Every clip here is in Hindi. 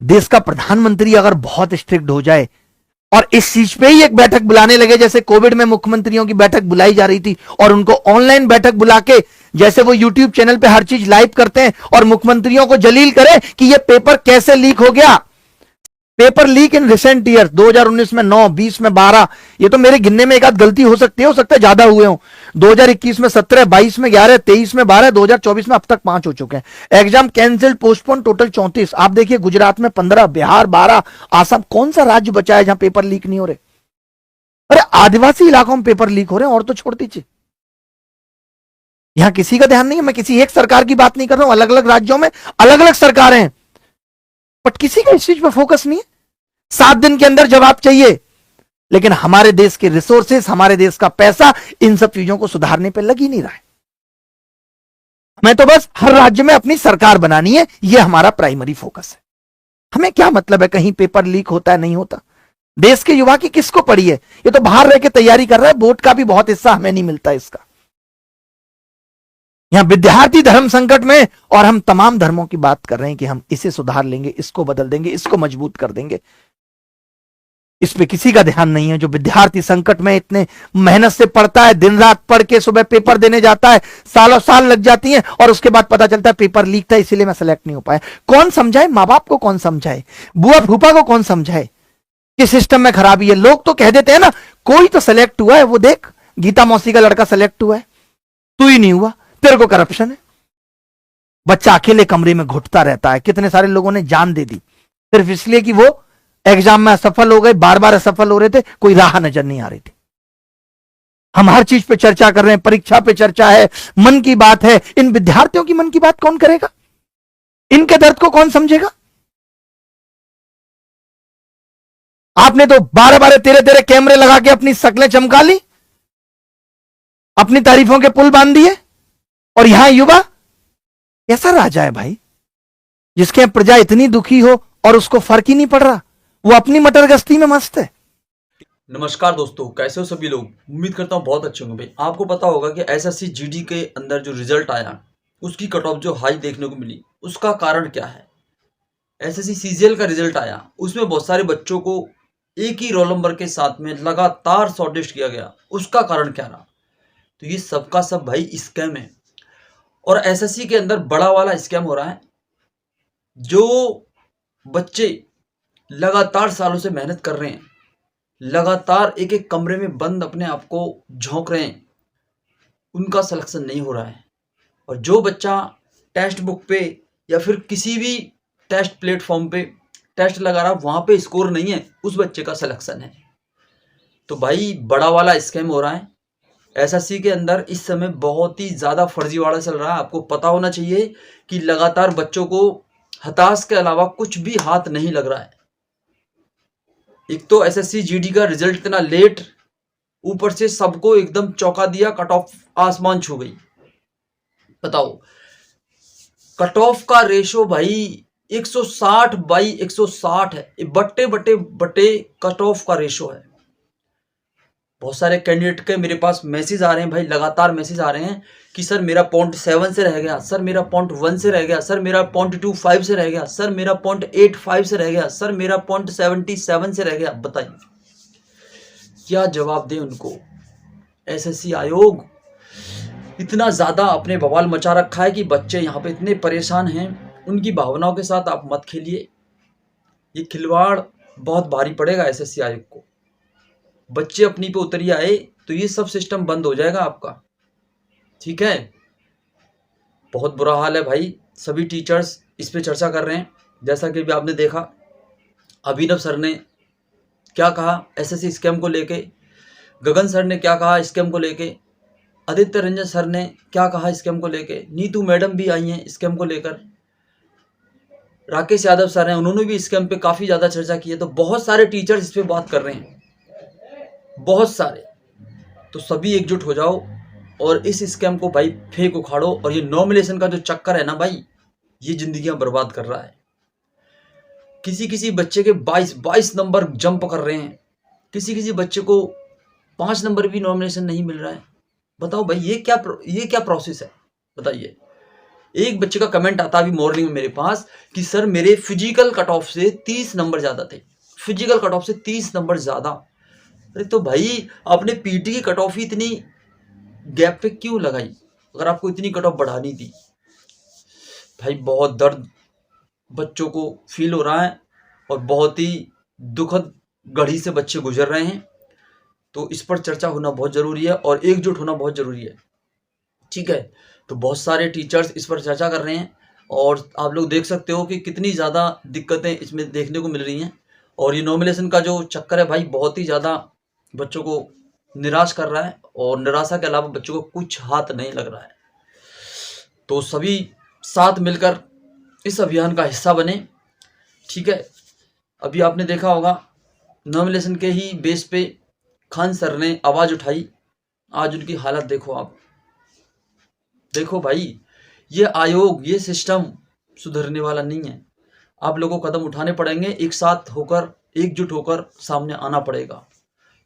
देश का प्रधानमंत्री अगर बहुत स्ट्रिक्ट हो जाए और इस चीज पे ही एक बैठक बुलाने लगे, जैसे कोविड में मुख्यमंत्रियों की बैठक बुलाई जा रही थी और उनको ऑनलाइन बैठक बुला के जैसे वो यूट्यूब चैनल पे हर चीज लाइव करते हैं और मुख्यमंत्रियों को जलील करे कि ये पेपर कैसे लीक हो गया। Paper leak in recent year 2019 में 9, 20 में 12, ये तो मेरे गिनने में एक आध गलती हो सकती है, ज्यादा हुए हो। 2021 में 17, 22 में 11, 23 में 12, 2024 में अब तक 5 हो चुके हैं। Exam cancel, postpone, total 34। आप देखिए गुजरात में 15, बिहार 12, आसाम, कौन सा राज्य बचा है जहां पेपर लीक नहीं हो रहे? अरे आदिवासी इलाकों में पेपर लीक हो रहे हैं, और तो छोड़ दीजिए, यहां किसी का ध्यान नहीं है। मैं किसी एक सरकार की बात नहीं कर रहा हूं, अलग अलग राज्यों में अलग अलग सरकारें हैं, बट किसी का इस चीज पर फोकस नहीं है। 7 दिन के अंदर जवाब चाहिए, लेकिन हमारे देश के रिसोर्सेस, हमारे देश का पैसा इन सब चीजों को सुधारने पे लग ही नहीं रहा है। मैं तो बस हर राज्य में अपनी सरकार बनानी है, यह हमारा प्राइमरी फोकस है। हमें क्या मतलब है कहीं पेपर लीक होता है नहीं होता? देश के युवा की किसको पड़ी है? ये तो बाहर रह के तैयारी कर रहा है, वोट का भी बहुत हिस्सा हमें नहीं मिलता इसका। यहां विद्यार्थी धर्म संकट में, और हम तमाम धर्मों की बात कर रहे हैं कि हम इसे सुधार लेंगे, इसको बदल देंगे, इसको मजबूत कर देंगे। इस पे किसी का ध्यान नहीं है। जो विद्यार्थी संकट में इतने मेहनत से पढ़ता है, दिन रात पढ़ के सुबह पेपर देने जाता है, सालों साल लग जाती हैं, और उसके बाद पता चलता है पेपर लीक था इसीलिए मैं सेलेक्ट नहीं हो पाया। कौन समझाए? माँ बाप को कौन समझाए? बुआ फूफा को कौन समझाए कि सिस्टम में खराबी है? लोग तो कह देते हैं ना, कोई तो सेलेक्ट हुआ है, वो देख गीता मौसी का लड़का सेलेक्ट हुआ है, तू ही नहीं हुआ, तेरे को करप्शन है। बच्चा अकेले कमरे में घुटता रहता है। कितने सारे लोगों ने जान दे दी सिर्फ इसलिए कि वो एग्जाम में असफल हो गए, बार बार असफल हो रहे थे, कोई राह नजर नहीं आ रही थी। हम हर चीज पे चर्चा कर रहे हैं, परीक्षा पे चर्चा है, मन की बात है। इन विद्यार्थियों की मन की बात कौन करेगा? इनके दर्द को कौन समझेगा? आपने तो 12-12, 13-13 कैमरे लगा के अपनी शक्लें चमका ली, अपनी तारीफों के पुल बांध दिए, और यहां युवा कैसा राजा है भाई, जिसके प्रजा इतनी दुखी हो और उसको फर्क ही नहीं पड़ रहा, वो अपनी मटर गश्ती में मस्त है। नमस्कार दोस्तों, कैसे हो सभी लोग? उम्मीद करता हूँ बहुत अच्छे होंगे। भाई आपको पता होगा कि एसएससी जीडी के अंदर जो रिजल्ट आया, उसकी कट ऑफ जो हाई देखने को मिली, उसका कारण क्या है? एसएससी सीजीएल का रिजल्ट आया, उसमें बहुत सारे बच्चों को एक ही रोल नंबर के साथ में लगातार शॉर्टलिस्ट किया गया, उसका कारण क्या रहा? तो ये सबका सब भाई स्कैम है। और एसएससी के अंदर बड़ा वाला स्कैम हो रहा है। जो बच्चे लगातार सालों से मेहनत कर रहे हैं, लगातार एक एक कमरे में बंद अपने आप को झोंक रहे हैं, उनका सिलेक्शन नहीं हो रहा है। और जो बच्चा टेक्स्ट बुक पे या फिर किसी भी टेस्ट प्लेटफॉर्म पे टेस्ट लगा रहा, वहाँ पे स्कोर नहीं है, उस बच्चे का सिलेक्शन है। तो भाई बड़ा वाला स्कैम हो रहा है। एसएससी के अंदर इस समय बहुत ही ज़्यादा फर्जीवाड़ा चल रहा है। आपको पता होना चाहिए कि लगातार बच्चों को हताश के अलावा कुछ भी हाथ नहीं लग रहा है। एक तो एसएससी जीडी का रिजल्ट इतना लेट, ऊपर से सबको एकदम चौंका दिया, कट ऑफ आसमान छू गई। बताओ, कट ऑफ का रेशो भाई 160/160 है। बट्टे बट्टे बट्टे कट ऑफ का रेशो है। बहुत सारे कैंडिडेट के मेरे पास मैसेज आ रहे हैं भाई, लगातार मैसेज आ रहे हैं कि सर मेरा पॉइंट 7 से रह गया, सर मेरा पॉइंट 1 से रह गया, सर मेरा पॉइंट 25 से रह गया, सर मेरा पॉइंट 85 से रह गया, सर मेरा पॉइंट 77 से रह गया। बताइए क्या जवाब दें उनको? एसएससी आयोग इतना ज़्यादा अपने बवाल मचा रखा है कि बच्चे यहाँ पे इतने परेशान हैं। उनकी भावनाओं के साथ आप मत खेलिए, ये खिलवाड़ बहुत भारी पड़ेगा एसएससी आयोग को। बच्चे अपनी पे उतरी आए तो ये सब सिस्टम बंद हो जाएगा आपका, ठीक है? बहुत बुरा हाल है भाई। सभी टीचर्स इस पे चर्चा कर रहे हैं। जैसा कि भी आपने देखा, अभिनव सर ने क्या कहा एसएससी स्कैम को लेके, गगन सर ने क्या कहा स्कैम को लेके, आदित्य रंजन सर ने क्या कहा स्कैम को लेके, नीतू मैडम भी आई हैं स्कैम को लेकर, राकेश यादव सर हैं, उन्होंने भी स्कैम पे काफ़ी ज़्यादा चर्चा की है। तो बहुत सारे टीचर्स इस पे बात कर रहे हैं, बहुत सारे। तो सभी एकजुट हो जाओ और इस स्कैम को भाई फेंक उखाड़ो। और ये नॉमिनेशन का जो चक्कर है ना भाई, ये जिंदगियां बर्बाद कर रहा है। किसी किसी बच्चे के 22 नंबर जंप कर रहे हैं, किसी किसी बच्चे को 5 नंबर भी नॉमिनेशन नहीं मिल रहा है। बताओ भाई ये क्या प्रोसेस है? बताइए। एक बच्चे का कमेंट आता अभी मॉर्निंग में मेरे पास कि सर मेरे फिजिकल कट ऑफ से 30 नंबर ज़्यादा थे, फिजिकल कट ऑफ से 30 नंबर ज़्यादा। अरे तो भाई आपने पीटी की कट ऑफ ही इतनी गैप पे क्यों लगाई, अगर आपको इतनी कट ऑफ बढ़ानी थी? भाई बहुत दर्द बच्चों को फील हो रहा है और बहुत ही दुखद घड़ी से बच्चे गुजर रहे हैं। तो इस पर चर्चा होना बहुत ज़रूरी है और एकजुट होना बहुत ज़रूरी है, ठीक है। तो बहुत सारे टीचर्स इस पर चर्चा कर रहे हैं और आप लोग देख सकते हो कि कितनी ज़्यादा दिक्कतें इसमें देखने को मिल रही हैं। और ये नॉमिनेशन का जो चक्कर है भाई बहुत ही ज़्यादा बच्चों को निराश कर रहा है और निराशा के अलावा बच्चों को कुछ हाथ नहीं लग रहा है। तो सभी साथ मिलकर इस अभियान का हिस्सा बने, ठीक है। अभी आपने देखा होगा नॉमिनेशन के ही बेस पे खान सर ने आवाज़ उठाई, आज उनकी हालत देखो आप। देखो भाई ये आयोग, ये सिस्टम सुधरने वाला नहीं है। आप लोगों को कदम उठाने पड़ेंगे, एक साथ होकर एकजुट होकर सामने आना पड़ेगा,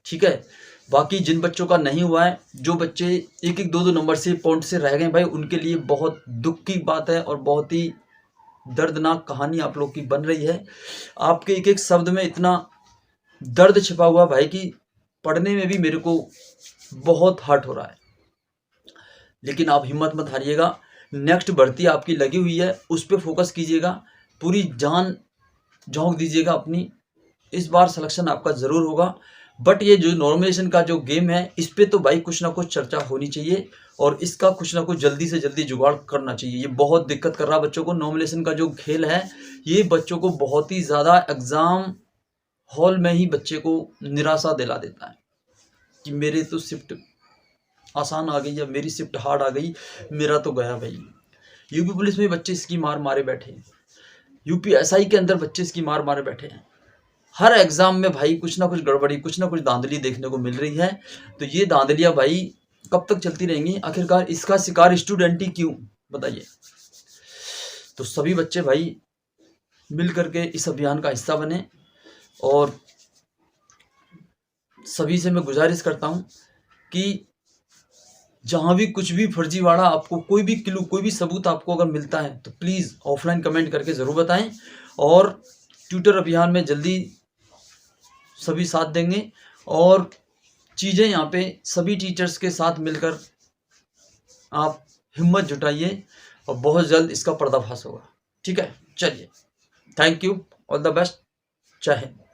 ठीक है। बाकी जिन बच्चों का नहीं हुआ है, जो बच्चे 1-1, 2-2 नंबर से पॉइंट से रह गए भाई, उनके लिए बहुत दुख की बात है और बहुत ही दर्दनाक कहानी आप लोग की बन रही है। आपके एक एक शब्द में इतना दर्द छिपा हुआ भाई कि पढ़ने में भी मेरे को बहुत हर्ट हो रहा है। लेकिन आप हिम्मत मत हारिएगा, नेक्स्ट भर्ती आपकी लगी हुई है, उस पर फोकस कीजिएगा, पूरी जान झोंक दीजिएगा अपनी। इस बार सिलेक्शन आपका ज़रूर होगा। बट ये जो नॉमिनेशन का जो गेम है, इस पे तो भाई कुछ ना कुछ चर्चा होनी चाहिए और इसका कुछ ना कुछ जल्दी से जल्दी जुगाड़ करना चाहिए। ये बहुत दिक्कत कर रहा है बच्चों को। नॉमिनेशन का जो खेल है ये बच्चों को बहुत ही ज़्यादा एग्ज़ाम हॉल में ही बच्चे को निराशा दिला देता है कि मेरे तो शिफ्ट आसान आ गई या मेरी शिफ्ट हार्ड आ गई, मेरा तो गया भाई। यूपी पुलिस में बच्चे इसकी मार मारे बैठे हैं, यूपी एसआई के अंदर बच्चे इसकी मार मारे बैठे हैं। हर एग्जाम में भाई कुछ ना कुछ गड़बड़ी, कुछ ना कुछ धांधली देखने को मिल रही है। तो ये धांधलियां भाई कब तक चलती रहेंगी? आखिरकार इसका शिकार स्टूडेंट ही क्यों, बताइए। तो सभी बच्चे भाई मिल करके इस अभियान का हिस्सा बने और सभी से मैं गुजारिश करता हूं कि जहां भी कुछ भी फर्जीवाड़ा आपको, कोई भी क्लू, कोई भी सबूत आपको अगर मिलता है तो प्लीज़ ऑफलाइन कमेंट करके ज़रूर बताएं। और ट्विटर अभियान में जल्दी सभी साथ देंगे और चीज़ें यहाँ पे सभी टीचर्स के साथ मिलकर आप हिम्मत जुटाइए और बहुत जल्द इसका पर्दाफाश होगा, ठीक है। चलिए, thank you, all the best, जय हिंद।